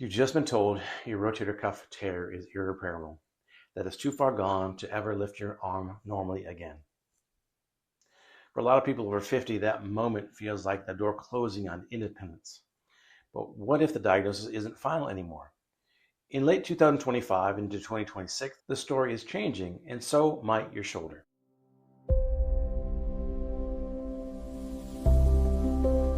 You've just been told your rotator cuff tear is irreparable, that it's too far gone to ever lift your arm normally again. For a lot of people over 50, that moment feels like the door closing on independence. But what if the diagnosis isn't final anymore? In late 2025 into 2026, the story is changing, and so might your shoulder.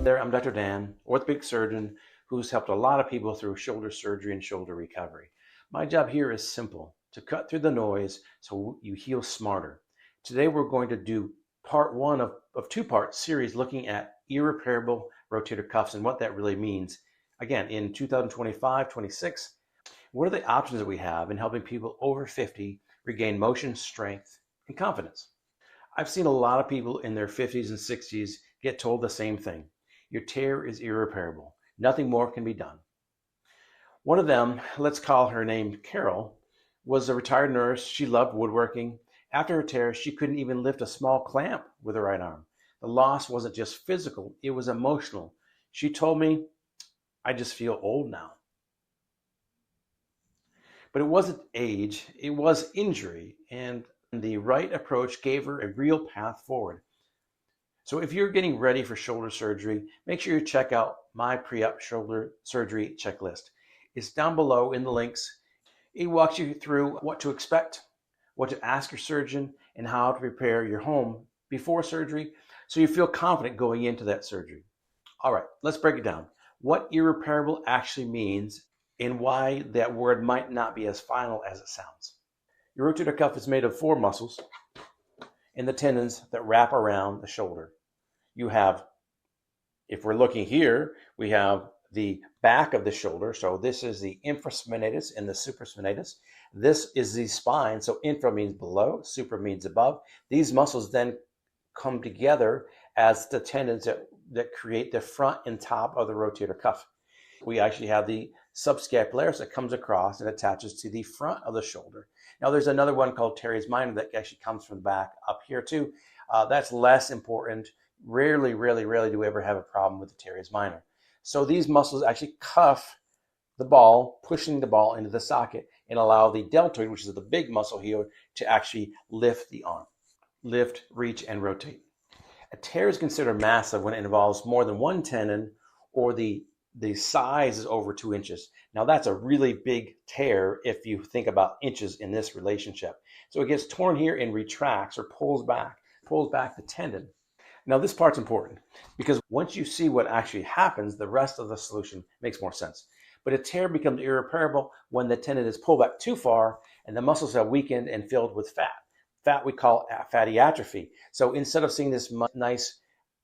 I'm Dr. Dan, orthopedic surgeon who's helped a lot of people through shoulder surgery and shoulder recovery. My job here is simple, to cut through the noise so you heal smarter. Today we're going to do part one of two-part series looking at irreparable rotator cuffs and what that really means. Again, in 2025-26, what are the options that we have in helping people over 50 regain motion, strength, and confidence? I've seen a lot of people in their 50s and 60s get told the same thing. Your tear is irreparable. Nothing more can be done. One of them, let's call her name Carol, was a retired nurse. She loved woodworking. After her tear, she couldn't even lift a small clamp with her right arm. The loss wasn't just physical, it was emotional. She told me, I just feel old now. But it wasn't age, it was injury, and the right approach gave her a real path forward. So if you're getting ready for shoulder surgery, make sure you check out my pre-op shoulder surgery checklist. It's down below in the links. It walks you through what to expect, what to ask your surgeon, and how to prepare your home before surgery so you feel confident going into that surgery. All right, let's break it down. What irreparable actually means and why that word might not be as final as it sounds. Your rotator cuff is made of 4 muscles and the tendons that wrap around the shoulder. You have, if we're looking here, we have the back of the shoulder. So this is the infraspinatus and the supraspinatus. This is the spine. So infra means below, supra means above. These muscles then come together as the tendons that create the front and top of the rotator cuff. We actually have the subscapularis that comes across and attaches to the front of the shoulder. Now there's another one called teres minor that actually comes from the back up here too. That's less important. Rarely do we ever have a problem with the teres minor. So these muscles actually cuff the ball, pushing the ball into the socket and allow the deltoid, which is the big muscle here, to actually lift the arm. Lift, reach, and rotate. A tear is considered massive when it involves more than one tendon or the size is over 2 inches. Now that's a really big tear if you think about inches in this relationship. So it gets torn here and retracts or pulls back the tendon. Now this part's important because once you see what actually happens, the rest of the solution makes more sense. But a tear becomes irreparable when the tendon is pulled back too far and the muscles are weakened and filled with fat. Fat we call fatty atrophy. So instead of seeing this nice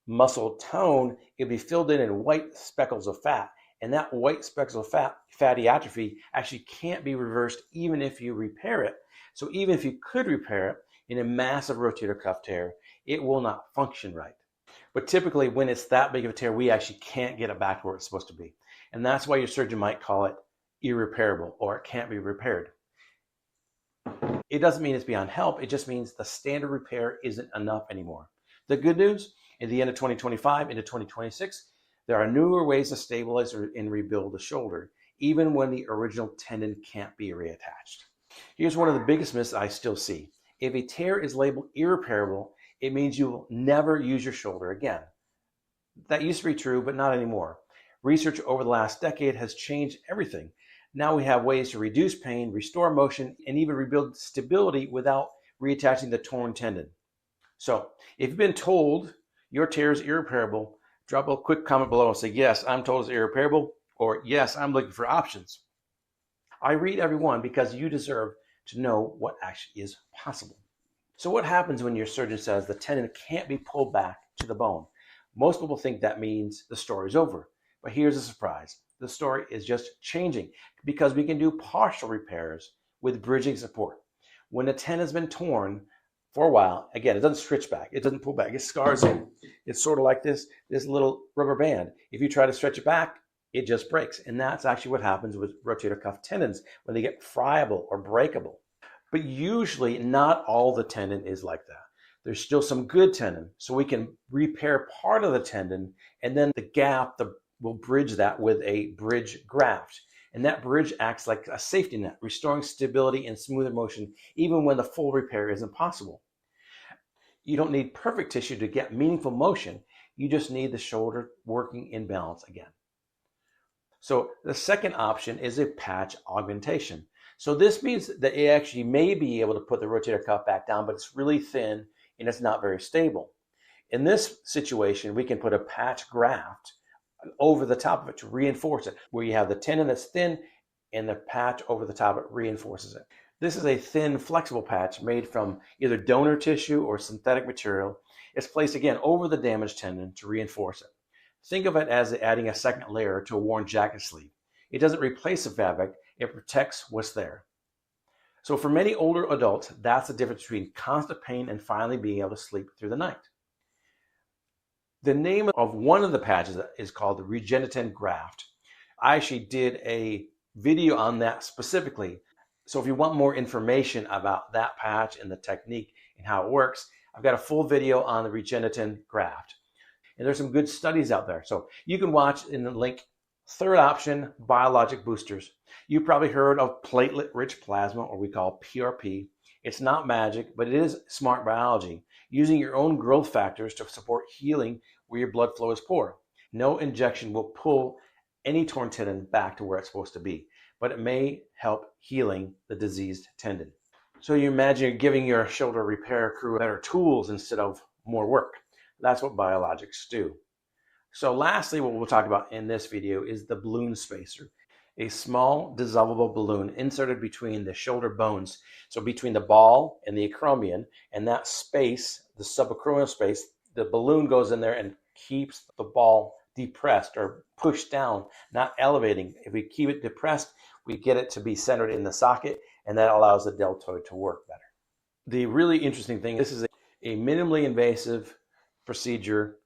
muscle tone, it'll be filled in white speckles of fat. And that white speckles of fat, fatty atrophy, actually can't be reversed even if you repair it. So even if you could repair it in a massive rotator cuff tear, it will not function right. But typically when it's that big of a tear, we actually can't get it back to where it's supposed to be. And that's why your surgeon might call it irreparable or it can't be repaired. It doesn't mean it's beyond help. It just means the standard repair isn't enough anymore. The good news, at the end of 2025 into 2026, there are newer ways to stabilize and rebuild the shoulder, even when the original tendon can't be reattached. Here's one of the biggest myths I still see. If a tear is labeled irreparable, it means you will never use your shoulder again. That used to be true, but not anymore. Research over the last decade has changed everything. Now we have ways to reduce pain, restore motion, and even rebuild stability without reattaching the torn tendon. So if you've been told your tear is irreparable, drop a quick comment below and say, yes, I'm told it's irreparable, or yes, I'm looking for options. I read every one because you deserve to know what actually is possible. So what happens when your surgeon says the tendon can't be pulled back to the bone? Most people think that means the story's over. But here's a surprise. The story is just changing because we can do partial repairs with bridging support. When the tendon has been torn for a while, again, it doesn't stretch back. It doesn't pull back. It scars in. It's sort of like this little rubber band. If you try to stretch it back, it just breaks. And that's actually what happens with rotator cuff tendons when they get friable or breakable. But usually not all the tendon is like that. There's still some good tendon. So we can repair part of the tendon and then the gap will bridge that with a bridge graft. And that bridge acts like a safety net, restoring stability and smoother motion even when the full repair isn't possible. You don't need perfect tissue to get meaningful motion. You just need the shoulder working in balance again. So the second option is a patch augmentation. So this means that it actually may be able to put the rotator cuff back down, but it's really thin and it's not very stable. In this situation, we can put a patch graft over the top of it to reinforce it, where you have the tendon that's thin and the patch over the top of it reinforces it. This is a thin, flexible patch made from either donor tissue or synthetic material. It's placed again over the damaged tendon to reinforce it. Think of it as adding a second layer to a worn jacket sleeve. It doesn't replace the fabric, it protects what's there. So for many older adults, that's the difference between constant pain and finally being able to sleep through the night. The name of one of the patches is called the Regenerative graft. I actually did a video on that specifically. So if you want more information about that patch and the technique and how it works, I've got a full video on the Regenerative graft. And there's some good studies out there. So you can watch in the link. Third option, biologic boosters. You probably heard of platelet-rich plasma, or we call PRP. It's not magic, but it is smart biology, using your own growth factors to support healing where your blood flow is poor. No injection will pull any torn tendon back to where it's supposed to be, but it may help healing the diseased tendon. So you imagine you're giving your shoulder repair crew better tools instead of more work. That's what biologics do. So lastly, what we'll talk about in this video is the balloon spacer, a small dissolvable balloon inserted between the shoulder bones. So between the ball and the acromion, and that space, the subacromial space, the balloon goes in there and keeps the ball depressed or pushed down, not elevating. If we keep it depressed, we get it to be centered in the socket, and that allows the deltoid to work better. The really interesting thing, this is a minimally invasive procedure,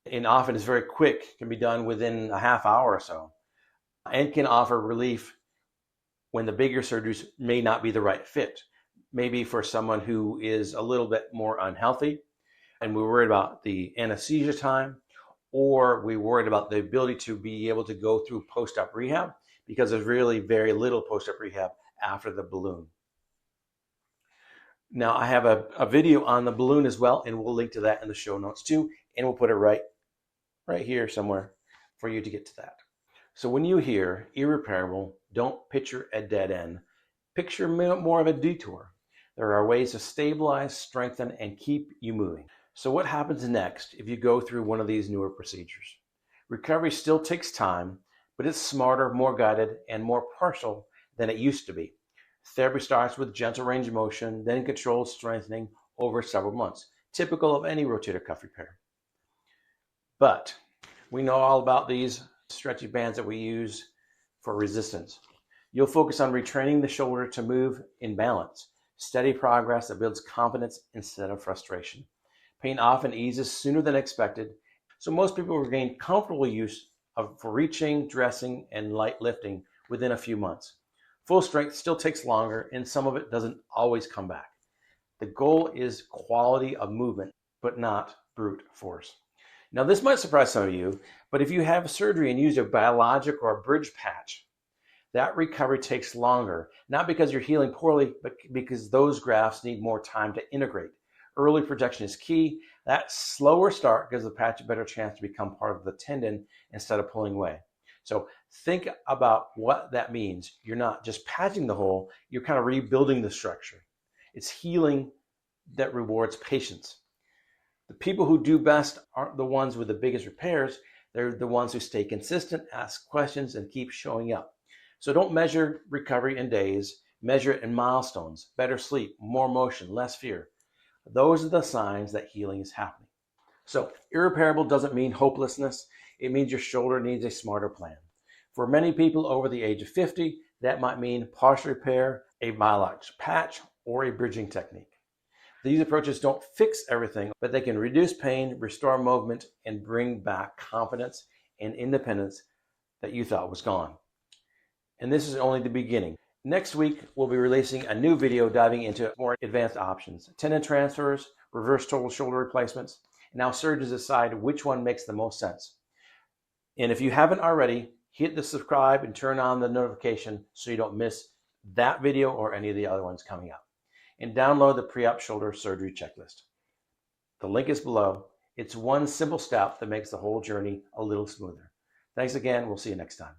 and often is very quick, can be done within a half hour or so, and can offer relief when the bigger surgeries may not be the right fit. Maybe for someone who is a little bit more unhealthy and we're worried about the anesthesia time, or we're worried about the ability to be able to go through post-op rehab, because there's really very little post-op rehab after the balloon. Now I have a video on the balloon as well, and we'll link to that in the show notes too, and we'll put it right here somewhere for you to get to that. So when you hear irreparable, don't picture a dead end. Picture more of a detour. There are ways to stabilize, strengthen, and keep you moving. So what happens next if you go through one of these newer procedures? Recovery still takes time, but it's smarter, more guided, and more partial than it used to be. Therapy starts with gentle range of motion, then controlled strengthening over several months, typical of any rotator cuff repair. But we know all about these stretchy bands that we use for resistance. You'll focus on retraining the shoulder to move in balance, steady progress that builds confidence instead of frustration. Pain often eases sooner than expected, so most people regain comfortable use for reaching, dressing, and light lifting within a few months. Full strength still takes longer, and some of it doesn't always come back. The goal is quality of movement, but not brute force. Now, this might surprise some of you, but if you have surgery and use a biologic or a bridge patch, that recovery takes longer, not because you're healing poorly, but because those grafts need more time to integrate. Early protection is key. That slower start gives the patch a better chance to become part of the tendon instead of pulling away. So think about what that means. You're not just patching the hole, you're kind of rebuilding the structure. It's healing that rewards patience. The people who do best aren't the ones with the biggest repairs. They're the ones who stay consistent, ask questions, and keep showing up. So don't measure recovery in days, measure it in milestones: better sleep, more motion, less fear. Those are the signs that healing is happening. So irreparable doesn't mean hopelessness. It means your shoulder needs a smarter plan. For many people over the age of 50, that might mean partial repair, a biologic patch, or a bridging technique. These approaches don't fix everything, but they can reduce pain, restore movement, and bring back confidence and independence that you thought was gone. And this is only the beginning. Next week, we'll be releasing a new video diving into more advanced options: tendon transfers, reverse total shoulder replacements, and how surgeons decide which one makes the most sense. And if you haven't already, hit the subscribe and turn on the notification so you don't miss that video or any of the other ones coming up. And download the pre-op shoulder surgery checklist. The link is below. It's one simple step that makes the whole journey a little smoother. Thanks again. We'll see you next time.